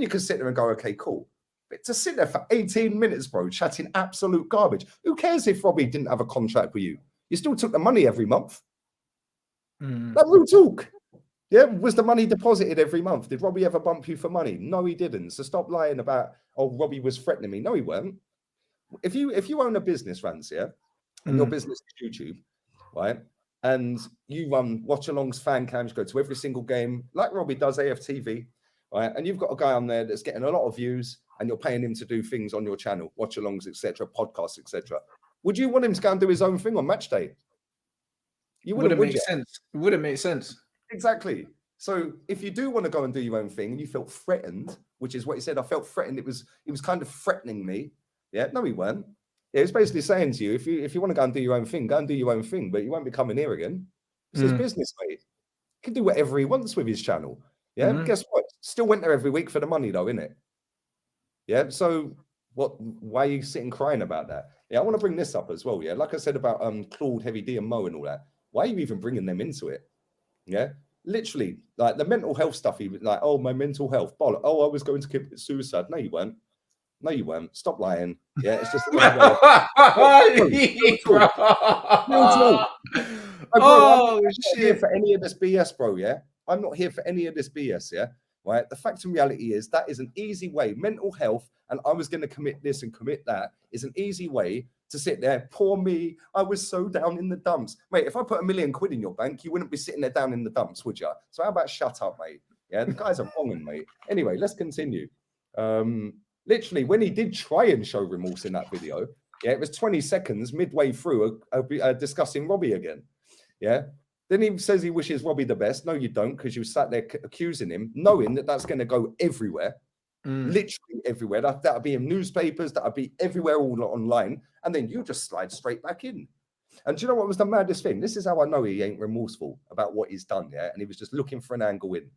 you can sit there and go, okay, cool. But to sit there for 18 minutes, bro, chatting absolute garbage. Who cares if Robbie didn't have a contract with you? You still took the money every month. That real talk. Yeah, was the money deposited every month? Did Robbie ever bump you for money? No, he didn't. So stop lying about, oh, Robbie was threatening me. No, he weren't. If you own a business, Rance, yeah, and your business is YouTube, right, and you run watch-alongs, fan cams, go to every single game, like Robbie does, AFTV, right, and you've got a guy on there that's getting a lot of views, and you're paying him to do things on your channel, watch-alongs, etc., podcasts, etc. Would you want him to go and do his own thing on match day? You wouldn't make sense. It wouldn't make sense. Exactly. So if you do want to go and do your own thing, and you felt threatened, which is what he said, I felt threatened. He was kind of threatening me. Yeah, no, he weren't. Yeah, he's basically saying to you, if you want to go and do your own thing, go and do your own thing, but you won't be coming here again. It's his business, mate. He can do whatever he wants with his channel. Yeah, guess what? Still went there every week for the money, though, innit? Yeah. So why are you sitting crying about that? Yeah, I want to bring this up as well. Yeah, like I said about Claude, Heavy D, and Mo and all that. Why are you even bringing them into it? Yeah. Literally, like the mental health stuff, he was like, oh, my mental health. Oh, I was going to commit suicide. No, you weren't. No, you weren't. Stop lying. Yeah, it's just I'm not here for any of this BS, bro. Yeah, I'm not here for any of this BS. Yeah, right. The fact and reality is that is an easy way. Mental health, and I was going to commit this and commit that is an easy way to sit there. Poor me. I was so down in the dumps, mate. If I put £1 million in your bank, you wouldn't be sitting there down in the dumps, would you? So how about shut up, mate? Yeah, the guys are wronging, mate. Anyway, let's continue. Literally, when he did try and show remorse in that video, yeah, it was 20 seconds midway through discussing Robbie again. Yeah. Then he says he wishes Robbie the best. No, you don't, because you sat there accusing him, knowing that that's going to go everywhere, literally everywhere. That'll be in newspapers, that'll be everywhere, all online. And then you just slide straight back in. And do you know what was the maddest thing? This is how I know he ain't remorseful about what he's done. Yeah. And he was just looking for an angle in.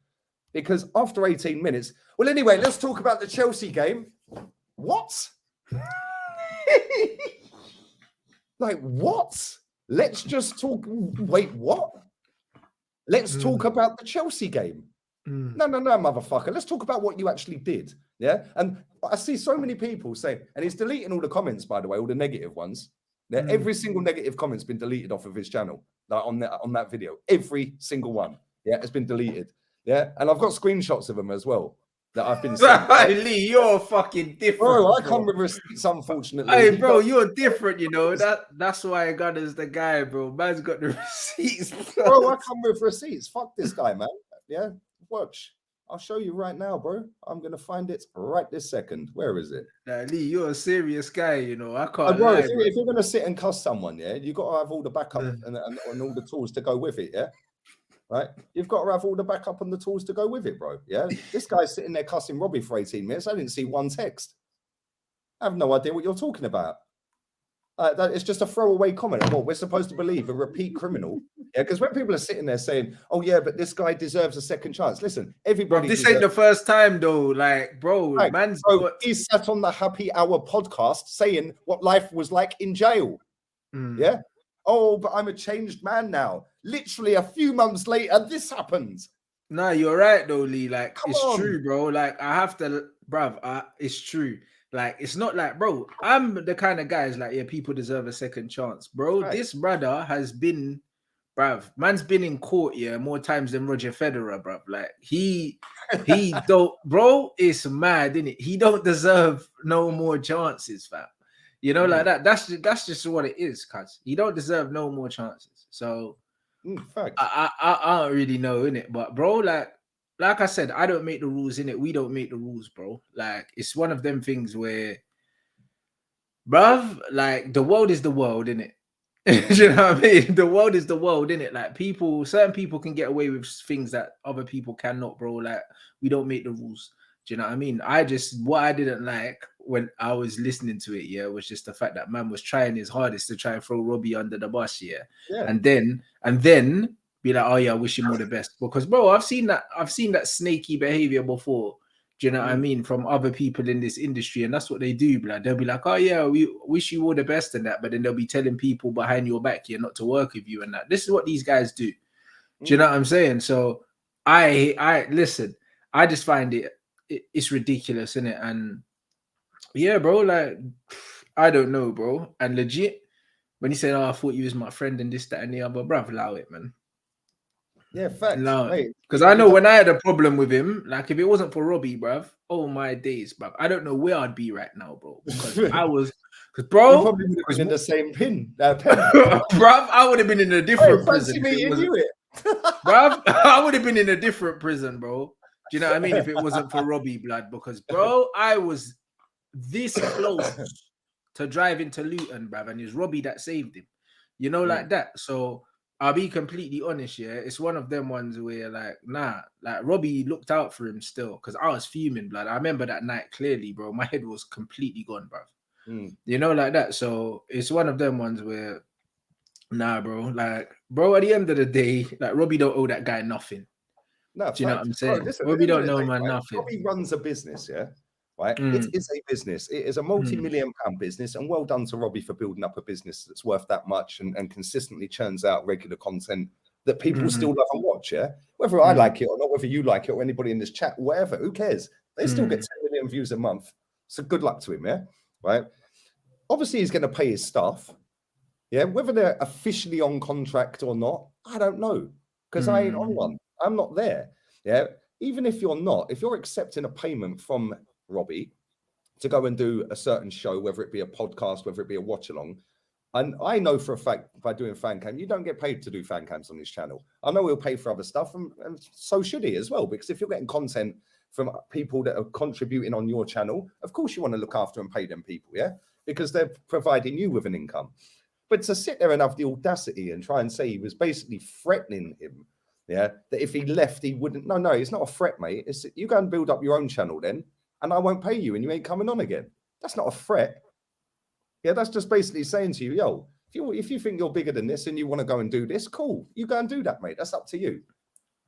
Because after 18 minutes, well, anyway, let's talk about the Chelsea game. What? Like, what? Let's just talk. Wait, what? Let's talk about the Chelsea game. No, motherfucker. Let's talk about what you actually did. Yeah. And I see so many people saying, and he's deleting all the comments, by the way, all the negative ones. Yeah, every single negative comment's been deleted off of his channel, like on that video. Every single one. Yeah, it's been deleted. Yeah, and I've got screenshots of them as well that I've been sent. Lee, you're fucking different. Bro, I come with receipts, unfortunately. Hey, bro, you're different, you know. That's why I got as the guy, bro. Man's got the receipts. Bro, I come with receipts. Fuck this guy, man. Yeah, watch. I'll show you right now, bro. I'm going to find it right this second. Where is it? Nah, Lee, you're a serious guy, you know. I can't bro, lie, if you're going to sit and cuss someone, yeah, you got to have all the backup and all the tools to go with it, yeah? Right? You've got to have all the backup and the tools to go with it, bro. Yeah? This guy's sitting there cussing Robbie for 18 minutes. I didn't see one text. I have no idea what you're talking about. It's just a throwaway comment. Well, we're supposed to believe a repeat criminal. Yeah, because when people are sitting there saying, oh, yeah, but this guy deserves a second chance. Listen, everybody. Bro, this ain't the first time, though. Like, bro, he sat on the Happy Hour podcast saying what life was like in jail. Yeah. Oh, but I'm a changed man now. Literally a few months later, this happens. Nah, you're right, though, Lee. Like, it's true, bro. Like, I have to, bruv, it's true. Like, it's not like, bro, I'm the kind of guy who's like, yeah, people deserve a second chance. Bro, this brother has been, bruv, man's been in court, yeah, more times than Roger Federer, bruv. Like, he don't, bro, it's mad, isn't it? He don't deserve no more chances, fam. You know, like that. That's just what it is, cuz. He don't deserve no more chances. So, I don't really know, innit? But, bro, like I said, I don't make the rules, innit? We don't make the rules, bro. Like, it's one of them things where, bruv, like, the world is the world, innit? You know what I mean? The world is the world, innit? Like, certain people can get away with things that other people cannot, bro. Like, we don't make the rules. Do you know what I mean? What I didn't like when I was listening to it, yeah, was just the fact that man was trying his hardest to try and throw Robbie under the bus, yeah. And then be like, oh yeah, I wish him all the best. Because, bro, I've seen that snaky behavior before. Do you know what I mean? From other people in this industry, and that's what they do. Like, they'll be like, oh yeah, we wish you all the best and that, but then they'll be telling people behind your back, yeah, not to work with you and that. This is what these guys do. Do you know what I'm saying? So I listen. I just find it's ridiculous, isn't it? And yeah, bro, like I don't know, bro. And legit, when he said, "Oh, I thought you was my friend," and this, that, and the other, bruv, allow it, man. Yeah, facts. No, because I know when I had a problem with him, like if it wasn't for Robbie, bruv, oh my days, bruv, I don't know where I'd be right now, bro. Because bro, you probably would have been in the same pen. Bruv, I would have been in a different prison. Bruv, I would have been in a different prison, bro. Do you know what I mean? If it wasn't for Robbie, blood, because bro, I was this close to driving to Luton, bruv, and it was Robbie that saved him. You know, like that. So I'll be completely honest, yeah. It's one of them ones where, like, nah, like Robbie looked out for him still, because I was fuming, blood. I remember that night clearly, bro. My head was completely gone, bruv. You know, like that. So it's one of them ones where, nah, bro. Like, bro, at the end of the day, like Robbie don't owe that guy nothing. No, do you know what I'm saying? Bro, listen, Robbie don't know man nothing. Robbie runs a business, yeah. Right, it is a business. It is a multi-million-pound business, and well done to Robbie for building up a business that's worth that much and consistently churns out regular content that people still love and watch. Yeah, whether I like it or not, whether you like it or anybody in this chat, whatever, who cares? They still get 10 million views a month. So good luck to him, yeah. Right. Obviously, he's going to pay his staff. Yeah, whether they're officially on contract or not, I don't know, because I ain't on one. I'm not there. Yeah, even if you're not, if you're accepting a payment from Robbie to go and do a certain show, whether it be a podcast, whether it be a watch along, and I know for a fact by doing fan cam, you don't get paid to do fan cams on this channel. I know he'll pay for other stuff, and so should he as well, because if you're getting content from people that are contributing on your channel, of course you want to look after and pay them people, yeah, because they're providing you with an income. But to sit there and have the audacity and try and say he was basically threatening him, yeah, that if he left, he wouldn't. No, it's not a threat, mate. It's you go and build up your own channel then, and I won't pay you, and you ain't coming on again. That's not a threat. Yeah, that's just basically saying to you, yo, if you think you're bigger than this and you want to go and do this, cool. You go and do that, mate. That's up to you.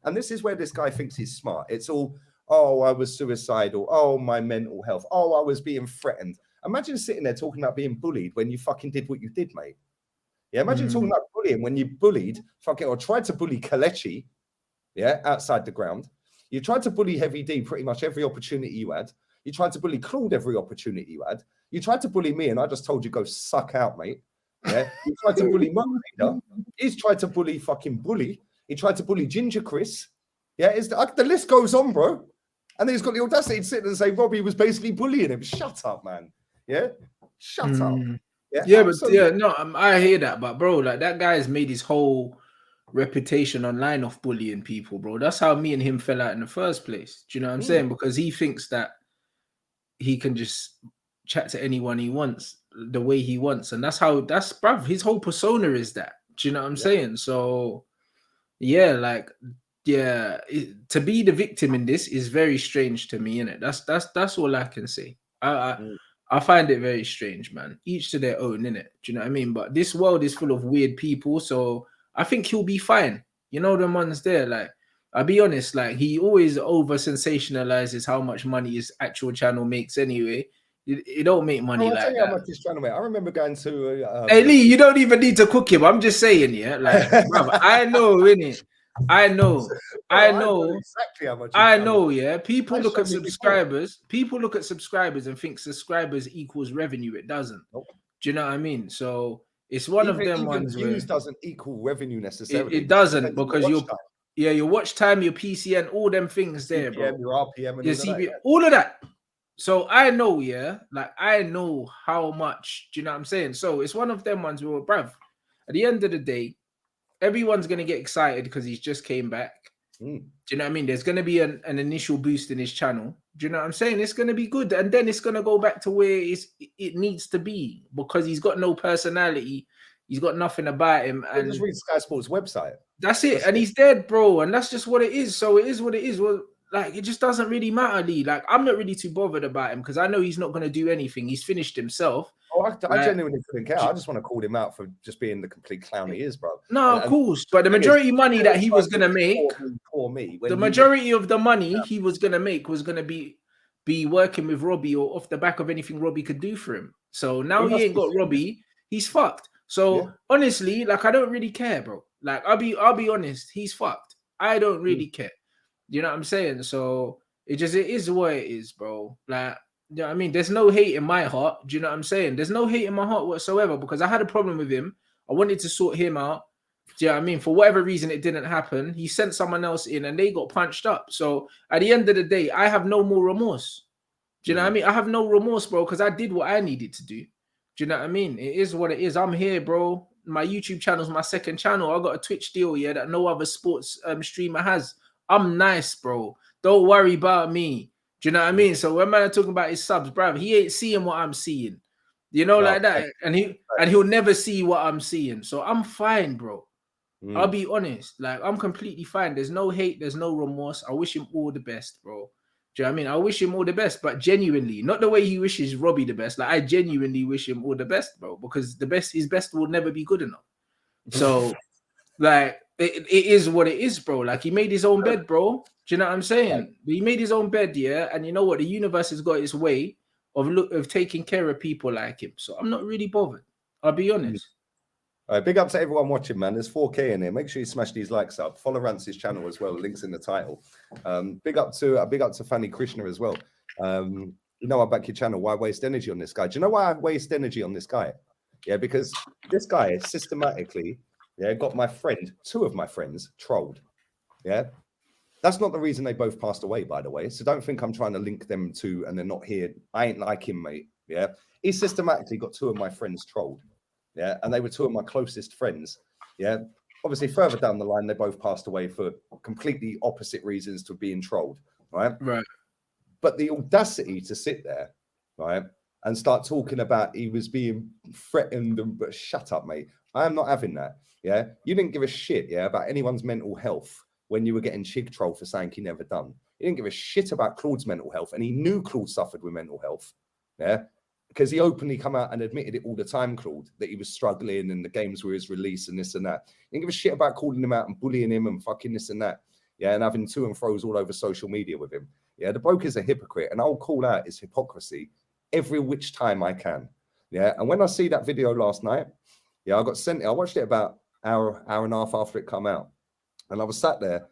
And this is where this guy thinks he's smart. It's all, oh, I was suicidal. Oh, my mental health. Oh, I was being threatened. Imagine sitting there talking about being bullied when you fucking did what you did, mate. Yeah, imagine talking about bullying when you bullied, fucking, or tried to bully Kelechi, yeah, outside the ground. You tried to bully Heavy D pretty much every opportunity you had. You tried to bully Claude every opportunity you had. You tried to bully me, and I just told you, go suck out, mate. Yeah, you tried to bully Mark Leader. He's tried to bully fucking Bully. He tried to bully Ginger Chris. Yeah, the list goes on, bro. And then he's got the audacity to sit and say Robbie was basically bullying him. Shut up, man. Yeah, shut up. Yeah, but yeah, no, I hear that, but bro, like that guy has made his whole reputation online of bullying people, bro. That's how me and him fell out in the first place. Do you know what I'm saying? Because he thinks that he can just chat to anyone he wants the way he wants, and that's bruv, his whole persona is that. Do you know what I'm saying? So yeah, like to be the victim in this is very strange to me, innit? That's all I can say. I find it very strange, man. Each to their own, innit? Do you know what I mean? But this world is full of weird people, so I think he'll be fine. You know, the ones there, like, I'll be honest, like, he always over sensationalizes how much money his actual channel makes anyway. It don't make money like that. How much he's trying to make. I remember going to hey Lee, you don't even need to cook him. I'm just saying, yeah. Like, brother, I know, innit? I know exactly how much. I know, yeah. People look at subscribers. People look at subscribers and think subscribers equals revenue. It doesn't. Nope. Do you know what I mean? So it's one of them ones where views doesn't equal revenue necessarily. It doesn't, because your watch time, your PCN, all them things there, bro. Your RPM and your CPM, all of that. So I know, yeah, like I know how much. Do you know what I'm saying? So it's one of them ones where, bruv, at the end of the day, everyone's going to get excited because he's just came back. Do you know what I mean? There's going to be an initial boost in his channel. Do you know what I'm saying? It's going to be good. And then it's going to go back to where it needs to be, because he's got no personality. He's got nothing about him. And just read Sky Sports website. That's it. And he's dead, bro. And that's just what it is. So it is what it is. Well, like, it just doesn't really matter, Lee. Like, I'm not really too bothered about him because I know he's not going to do anything. He's finished himself. Oh, I genuinely couldn't care. I just want to call him out for just being the complete clown he is, bro. No, of course. But the majority of money that he was going to make, the majority of the money he was going to make was going to be working with Robbie or off the back of anything Robbie could do for him. So now he ain't got Robbie. He's fucked. So honestly, like, I don't really care, bro. Like, I'll be honest. He's fucked. I don't really care. You know what I'm saying? So It is what it is, bro. Like, you know what I mean? There's no hate in my heart. Do you know what I'm saying? There's no hate in my heart whatsoever because I had a problem with him. I wanted to sort him out. Do you know what I mean? For whatever reason, it didn't happen. He sent someone else in and they got punched up. So at the end of the day, I have no more remorse. Do you know what I mean? I have no remorse, bro, because I did what I needed to do. Do you know what I mean? It is what it is. I'm here, bro. My YouTube channel is my second channel. I got a Twitch deal, yeah, that no other sports streamer has. I'm nice, bro. Don't worry about me. Do you know what I mean? So when man talking about his subs, bruv, he ain't seeing what I'm seeing. You know, like that. And he'll never see what I'm seeing. So I'm fine, bro. I'll be honest. Like, I'm completely fine. There's no hate, there's no remorse. I wish him all the best, bro. Do you know what I mean? I wish him all the best, but genuinely, not the way he wishes Robbie the best. Like, I genuinely wish him all the best, bro, because his best will never be good enough. So, like, it is what it is, bro. Like, he made his own bed, bro. Do you know what I'm saying? He made his own bed, yeah. And you know what? The universe has got its way of taking care of people like him. So I'm not really bothered. I'll be honest. All right, big up to everyone watching, man. There's 4K in here. Make sure you smash these likes up. Follow Rance's channel as well. Links in the title. Big up to Fanny Krishna as well. You know, I back your channel. Why waste energy on this guy? Do you know why I waste energy on this guy? Yeah, because this guy systematically, got my friend, 2 of my friends, trolled. Yeah. That's not the reason they both passed away, by the way. So don't think I'm trying to link them to and they're not here. I ain't like him, mate. Yeah. He systematically got 2 of my friends trolled. Yeah. And they were 2 of my closest friends. Yeah. Obviously, further down the line, they both passed away for completely opposite reasons to being trolled. Right. Right. But the audacity to sit there, right, and start talking about he was being threatened and but shut up, mate. I am not having that. Yeah. You didn't give a shit, about anyone's mental health when you were getting Chig trolled for saying he never done. He didn't give a shit about Claude's mental health, and he knew Claude suffered with mental health. Yeah. Because he openly come out and admitted it all the time, Claude, that he was struggling and the games were his release and this and that. He didn't give a shit about calling him out and bullying him and fucking this and that. Yeah, and having to and fro's all over social media with him. Yeah, the bloke is a hypocrite, and I'll call out his hypocrisy every which time I can. Yeah, and when I see that video last night, I got sent it. I watched it about hour and a half after it come out. And I was sat there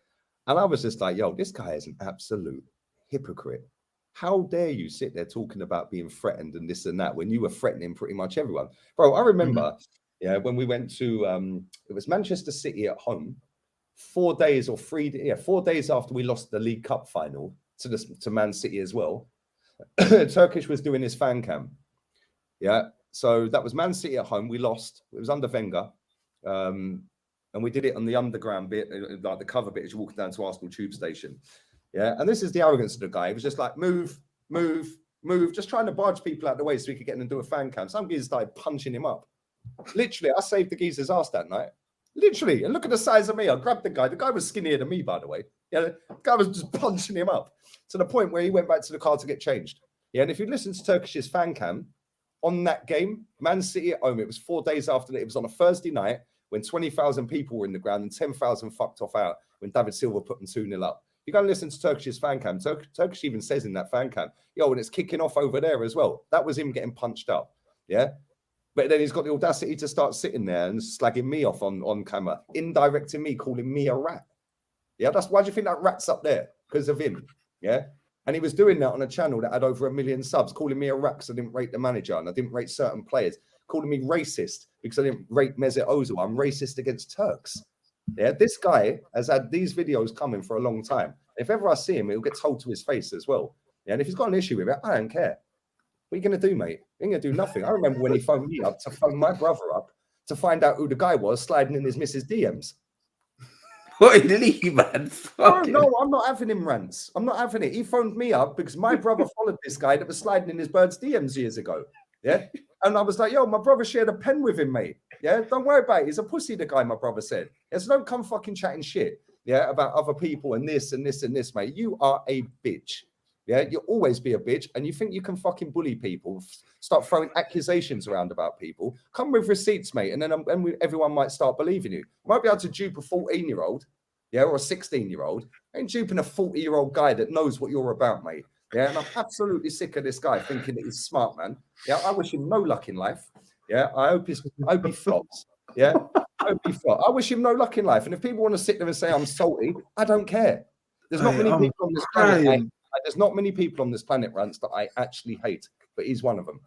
and I was just like, yo, this guy is an absolute hypocrite. How dare you sit there talking about being threatened and this and that when you were threatening pretty much everyone? Bro, I remember, when we went to, it was Manchester City at home, 4 days after we lost the League Cup final to Man City as well. Turkish was doing his fan cam. Yeah. So that was Man City at home. We lost. It was under Wenger. And we did it on the underground bit, like the cover bit as you walk down to Arsenal tube station. Yeah. And this is the arrogance of the guy. He was just like, move, just trying to barge people out of the way so we could get in and do a fan cam. Some geezer started punching him up. Literally, I saved the geezer's ass that night. Literally. And look at the size of me. I grabbed the guy. The guy was skinnier than me, by the way. Yeah. The guy was just punching him up to the point where he went back to the car to get changed. Yeah. And if you listen to Turkish's fan cam on that game, Man City at home, it was 4 days after that. It was on a Thursday night when 20,000 people were in the ground and 10,000 fucked off out when David Silva put them 2-0 up. You go and listen to Turkish's fan cam. Turkish even says in that fan cam, and it's kicking off over there as well. That was him getting punched up. Yeah. But then he's got the audacity to start sitting there and slagging me off on camera, indirecting me, calling me a rat. Yeah. Why do you think that rat's up there? Because of him. Yeah. And he was doing that on a channel that had over 1 million subs, calling me a rat because I didn't rate the manager and I didn't rate certain players, calling me racist because I didn't rate Mesut Ozil. I'm racist against Turks. Yeah, this guy has had these videos coming for a long time. If ever I see him, he'll get told to his face as well. Yeah, and if he's got an issue with it, I don't care. What are you going to do, mate? You ain't going to do nothing. I remember when he phoned me up to phone my brother up to find out who the guy was sliding in his missus' DMs. What did he, man? No, I'm not having him rants. I'm not having it. He phoned me up because my brother followed this guy that was sliding in his bird's DMs years ago. Yeah. And I was like, yo, my brother shared a pen with him, mate. Yeah. Don't worry about it. He's a pussy, the guy, my brother said. Yeah, so don't come fucking chatting shit. Yeah. About other people and this and this and this, mate. You are a bitch. Yeah. You'll always be a bitch. And you think you can fucking bully people, start throwing accusations around about people. Come with receipts, mate. And then everyone might start believing you. You might be able to dupe a 14-year-old. Yeah, or a 16-year-old. Ain't duping a 40-year-old guy that knows what you're about, mate. Yeah, and I'm absolutely sick of this guy thinking that he's smart, man. Yeah, I wish him no luck in life. Yeah, I hope he flops. Yeah, I hope he flops. I wish him no luck in life. And if people want to sit there and say I'm salty, I don't care. There's not many people on this planet I There's not many people on this planet, Rance, that I actually hate, but he's one of them.